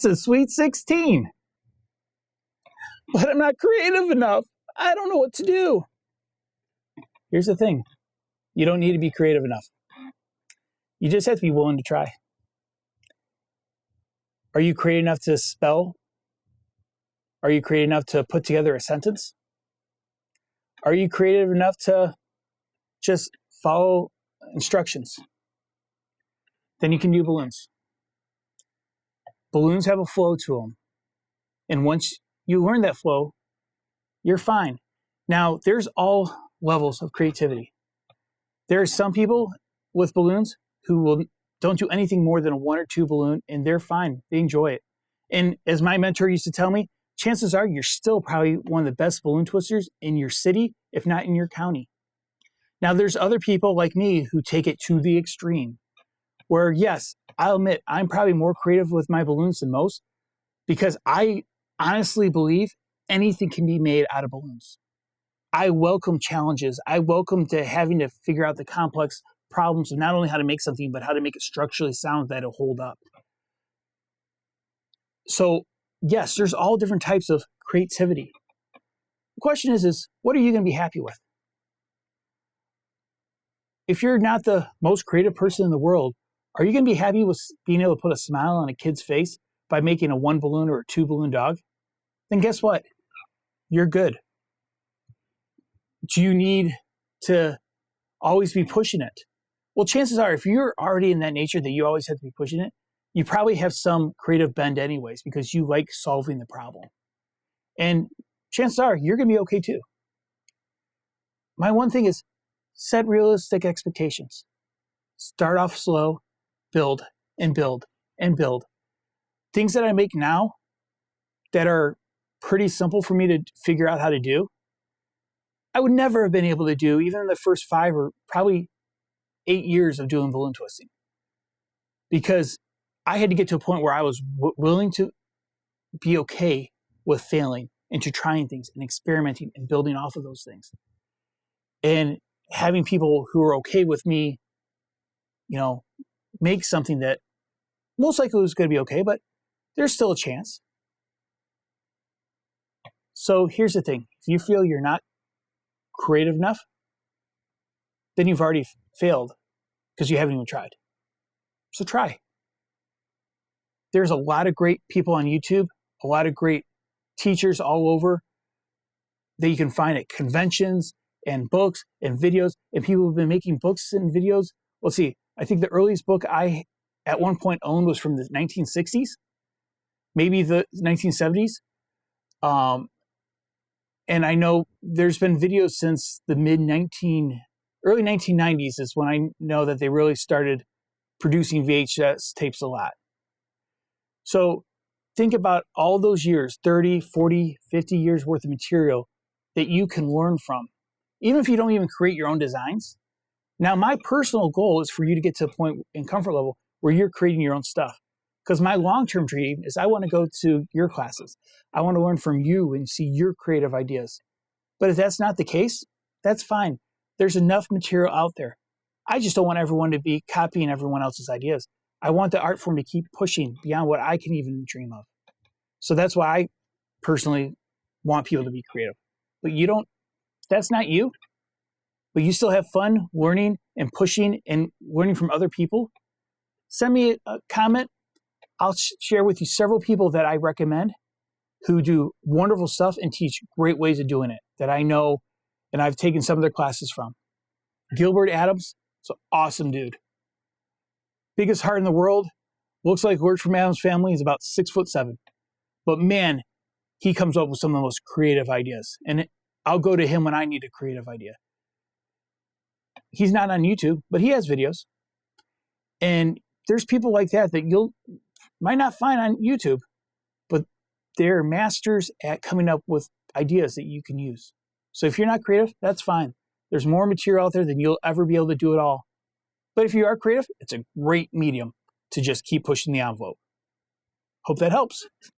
That's a sweet 16. But I'm not creative enough. I don't know what to do. Here's the thing. You don't need to be creative enough. You just have to be willing to try. Are you creative enough to spell? Are you creative enough to put together a sentence? Are you creative enough to just follow instructions? Then you can do balloons. Balloons have a flow to them. And once you learn that flow, you're fine. Now, there's all levels of creativity. There are some people with balloons who don't do anything more than a 1 or 2 balloon, and they're fine. They enjoy it. And as my mentor used to tell me, chances are you're still probably one of the best balloon twisters in your city, if not in your county. Now, there's other people like me who take it to the extreme, where yes, I'll admit I'm probably more creative with my balloons than most, because I honestly believe anything can be made out of balloons. I welcome challenges. I welcome to having to figure out the complex problems of not only how to make something, but how to make it structurally sound that it'll hold up. So yes, there's all different types of creativity. The question is what are you going to be happy with? If you're not the most creative person in the world, are you going to be happy with being able to put a smile on a kid's face by making a 1 balloon or a 2 balloon dog? Then guess what? You're good. Do you need to always be pushing it? Well, chances are, if you're already in that nature that you always have to be pushing it, you probably have some creative bend anyways, because you like solving the problem. And chances are, you're going to be okay too. My one thing is set realistic expectations. Start off slow, build and build and build. Things that I make now that are pretty simple for me to figure out how to do, I would never have been able to do even in the first 5 or probably 8 years of doing balloon twisting, because I had to get to a point where I was willing to be okay with failing and to trying things and experimenting and building off of those things. And having people who are okay with me, make something that most likely was going to be okay, but there's still a chance. So here's the thing. If you feel you're not creative enough, then you've already failed because you haven't even tried. So try. There's a lot of great people on YouTube, a lot of great teachers all over that you can find at conventions and books and videos, and people have been making books and videos. Let's see, I think the earliest book I at one point owned was from the 1960s, maybe the 1970s. And I know there's been videos since the early 1990s is when I know that they really started producing VHS tapes a lot. So think about all those years, 30, 40, 50 years worth of material that you can learn from, even if you don't even create your own designs. Now, my personal goal is for you to get to a point in comfort level where you're creating your own stuff. Because my long-term dream is I want to go to your classes. I want to learn from you and see your creative ideas. But if that's not the case, that's fine. There's enough material out there. I just don't want everyone to be copying everyone else's ideas. I want the art form to keep pushing beyond what I can even dream of. So that's why I personally want people to be creative. But that's not you. But you still have fun learning and pushing and learning from other people. Send me a comment. I'll share with you several people that I recommend who do wonderful stuff and teach great ways of doing it that I know and I've taken some of their classes from. Gilbert Adams, it's an awesome dude. Biggest heart in the world. Looks like works from Adam's family. He's about 6'7". But man, he comes up with some of the most creative ideas. And I'll go to him when I need a creative idea. He's not on YouTube, but he has videos. And there's people like that you might not find on YouTube, but they're masters at coming up with ideas that you can use. So if you're not creative, that's fine. There's more material out there than you'll ever be able to do it all. But if you are creative, it's a great medium to just keep pushing the envelope. Hope that helps.